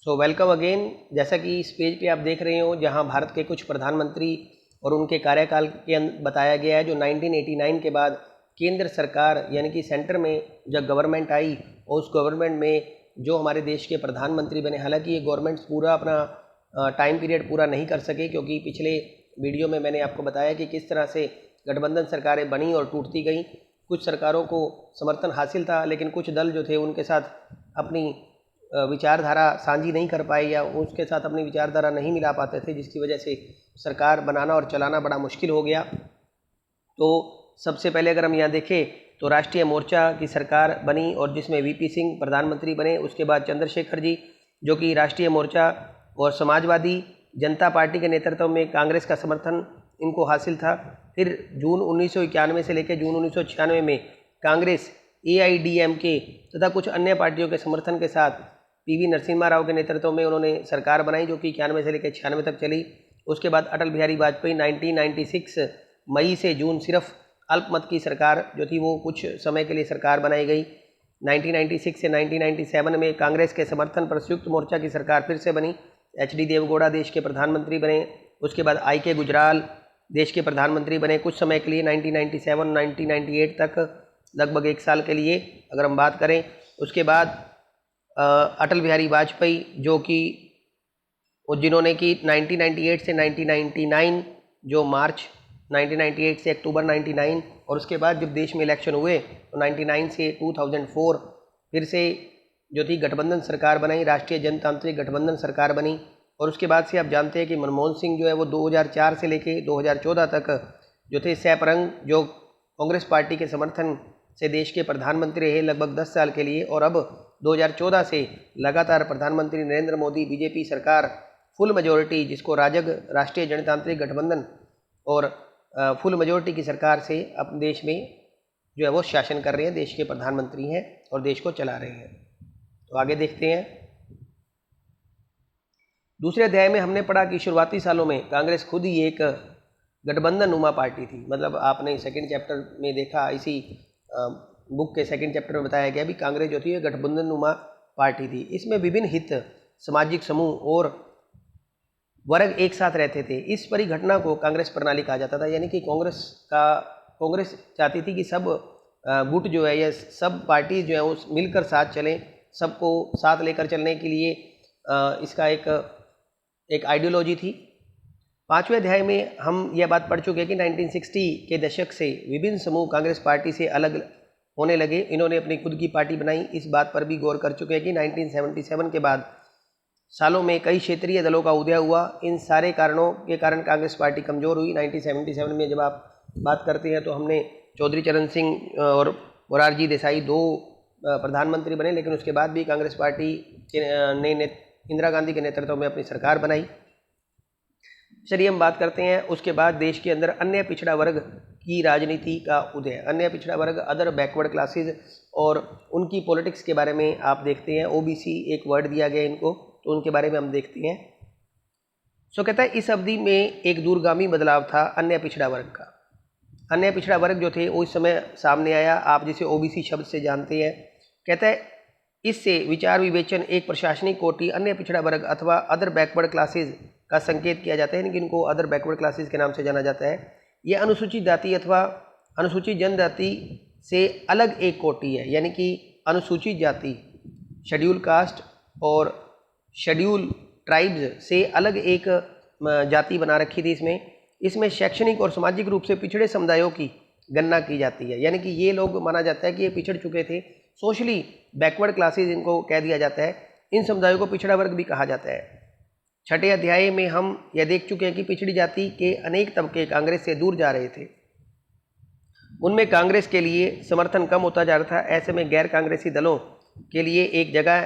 Welcome again. जैसा कि इस पेज पे आप देख रहे हो, जहां भारत के कुछ प्रधानमंत्री और उनके कार्यकाल के बताया गया है जो 1989 के बाद केंद्र सरकार यानी कि सेंटर में जब गवर्नमेंट आई और उस गवर्नमेंट में जो हमारे देश के प्रधानमंत्री बने। हालांकि ये गवर्नमेंट पूरा अपना टाइम पीरियड पूरा नहीं कर सके, क्योंकि पिछले वीडियो में मैंने आपको बताया कि किस तरह से गठबंधन सरकारें बनी और टूटती गई। कुछ सरकारों को समर्थन हासिल था, लेकिन कुछ दल जो थे उनके साथ अपनी विचारधारा साझी नहीं कर पाए या उसके साथ अपनी विचारधारा नहीं मिला पाते थे, जिसकी वजह से सरकार बनाना और चलाना बड़ा मुश्किल हो गया। तो सबसे पहले अगर हम यहाँ देखें तो राष्ट्रीय मोर्चा की सरकार बनी और जिसमें वीपी सिंह प्रधानमंत्री बने। उसके बाद चंद्रशेखर जी जो कि राष्ट्रीय मोर्चा और समाजवादी जनता पार्टी के नेतृत्व में कांग्रेस का समर्थन इनको हासिल था। फिर जून 1991 से लेकर जून 1996 में कांग्रेस, AIDMK तथा कुछ अन्य पार्टियों के समर्थन के साथ PV नरसिम्हा राव के नेतृत्व में उन्होंने सरकार बनाई, जो कि 91 से लेकर 96 तक चली। उसके बाद अटल बिहारी वाजपेयी 1996 मई से जून सिर्फ अल्पमत की सरकार जो थी वो कुछ समय के लिए सरकार बनाई गई। 1996 से 1997 में कांग्रेस के समर्थन पर संयुक्त मोर्चा की सरकार फिर से बनी। HD देवगौड़ा देश के प्रधानमंत्री बने। उसके बाद IK गुजराल देश के प्रधानमंत्री बने कुछ समय के लिए 1997-1998 तक, लगभग 1 साल के लिए अगर हम बात करें। उसके बाद अटल बिहारी वाजपेयी जो कि जिन्होंने कि 1998 से 1999 जो मार्च 1998 से अक्टूबर 99 और उसके बाद जब देश में इलेक्शन हुए तो 99 से 2004 फिर से जो थी गठबंधन सरकार बनाई, राष्ट्रीय जनतांत्रिक गठबंधन सरकार बनी। और उसके बाद से आप जानते हैं कि मनमोहन सिंह जो है वो 2004 से लेके 2014 तक जो थे सैपरंग जो कांग्रेस पार्टी के समर्थन से देश के प्रधानमंत्री रहे लगभग 10 साल के लिए। और अब 2014 से लगातार प्रधानमंत्री नरेंद्र मोदी बीजेपी सरकार फुल मेजोरिटी, जिसको राजग राष्ट्रीय जनतांत्रिक गठबंधन और फुल मेजोरिटी की सरकार से अपने देश में जो है वो शासन कर रहे हैं, देश के प्रधानमंत्री हैं और देश को चला रहे हैं। तो आगे देखते हैं। दूसरे अध्याय में हमने पढ़ा कि शुरुआती सालों में कांग्रेस खुद ही एक गठबंधन नुमा पार्टी थी। मतलब आपने सेकंड चैप्टर में देखा, इसी बुक के सेकंड चैप्टर में बताया गया भी कांग्रेस जो थी ये गठबंधन नुमा पार्टी थी। इसमें विभिन्न हित, सामाजिक समूह और वर्ग एक साथ रहते थे। इस परिघटना को कांग्रेस प्रणाली कहा जाता था। यानी कि कांग्रेस चाहती थी कि सब गुट जो है या सब पार्टी जो है वो मिलकर साथ चलें, सबको साथ लेकर चलने के लिए इसका एक आइडियोलॉजी थी। 5वें अध्याय में हम यह बात पढ़ चुके हैं कि 1960 के दशक से विभिन्न समूह कांग्रेस पार्टी से अलग होने लगे। इन्होंने अपनी खुद की पार्टी बनाई। इस बात पर भी गौर कर चुके हैं कि 1977 के बाद सालों में कई क्षेत्रीय दलों का उदय हुआ। इन सारे कारणों के कारण कांग्रेस पार्टी कमज़ोर हुई। 1977 में जब आप बात करते हैं तो हमने चौधरी चरण सिंह और मोरारजी देसाई 2 प्रधानमंत्री बने, लेकिन उसके बाद भी कांग्रेस पार्टी ने इंदिरा गांधी के नेतृत्व में अपनी सरकार बनाई। चलिए हम बात करते हैं। उसके बाद देश के अंदर अन्य पिछड़ा वर्ग की राजनीति का उदय। अन्य पिछड़ा वर्ग, अदर बैकवर्ड क्लासेस, और उनकी पॉलिटिक्स के बारे में आप देखते हैं। OBC एक वर्ड दिया गया इनको, तो उनके बारे में हम देखते हैं। सो कहता है इस अवधि में एक दूरगामी बदलाव था अन्य पिछड़ा वर्ग का। अन्य पिछड़ा वर्ग जो थे वो इस समय सामने आया, आप जिसे OBC शब्द से जानते हैं। कहता है इससे विचार विवेचन एक प्रशासनिक कोटि अन्य पिछड़ा वर्ग अथवा अदर बैकवर्ड क्लासेस का संकेत किया जाता है, जिनको अदर बैकवर्ड क्लासेस के नाम से जाना जाता है। यह अनुसूचित जाति अथवा अनुसूचित जनजाति से अलग एक कोटि है। यानी कि अनुसूचित जाति, शेड्यूल कास्ट और शेड्यूल ट्राइब्स से अलग एक जाति बना रखी थी। इसमें शैक्षणिक और सामाजिक रूप से पिछड़े समुदायों की गणना की जाती है। यानी कि ये लोग माना जाता है कि ये पिछड़ चुके थे, सोशली बैकवर्ड क्लासेस इनको कह दिया जाता है। इन समुदायों को पिछड़ा वर्ग भी कहा जाता है। 6ठे अध्याय में हम यह देख चुके हैं कि पिछड़ी जाति के अनेक तबके कांग्रेस से दूर जा रहे थे। उनमें कांग्रेस के लिए समर्थन कम होता जा रहा था। ऐसे में गैर कांग्रेसी दलों के लिए एक जगह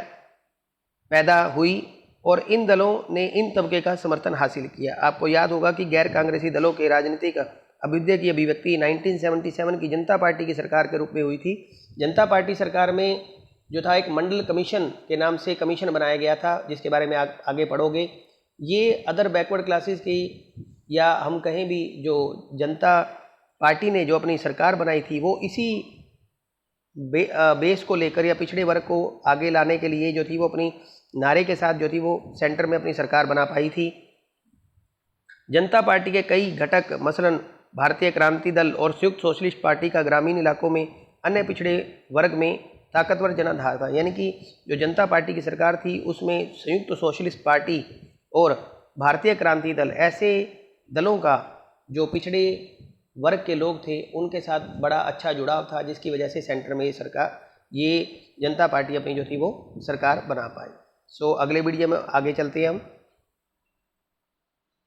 पैदा हुई और इन दलों ने इन तबके का समर्थन हासिल किया। आपको याद होगा कि गैर कांग्रेसी दलों के राजनीतिक अभ्युदय की अभिव्यक्ति 1977 की जनता पार्टी की सरकार के रूप में हुई थी। जनता पार्टी सरकार में जो था एक मंडल कमीशन के नाम से कमीशन बनाया गया था, जिसके बारे में आगे पढ़ोगे। ये अदर बैकवर्ड क्लासेस की, या हम कहें भी जो जनता पार्टी ने जो अपनी सरकार बनाई थी, वो इसी बेस को लेकर या पिछड़े वर्ग को आगे लाने के लिए जो थी वो अपनी नारे के साथ जो थी वो सेंटर में अपनी सरकार बना पाई थी। जनता पार्टी के कई घटक मसलन भारतीय क्रांति दल और संयुक्त सोशलिस्ट पार्टी का ग्रामीण इलाकों में अन्य पिछड़े वर्ग में ताकतवर जनाधार था। यानी कि जो जनता पार्टी की सरकार थी उसमें संयुक्त सोशलिस्ट पार्टी और भारतीय क्रांति दल ऐसे दलों का जो पिछड़े वर्ग के लोग थे उनके साथ बड़ा अच्छा जुड़ाव था, जिसकी वजह से सेंटर में ये जनता पार्टी अपनी जो थी वो सरकार बना पाई। सो अगले वीडियो में आगे चलते हैं हम।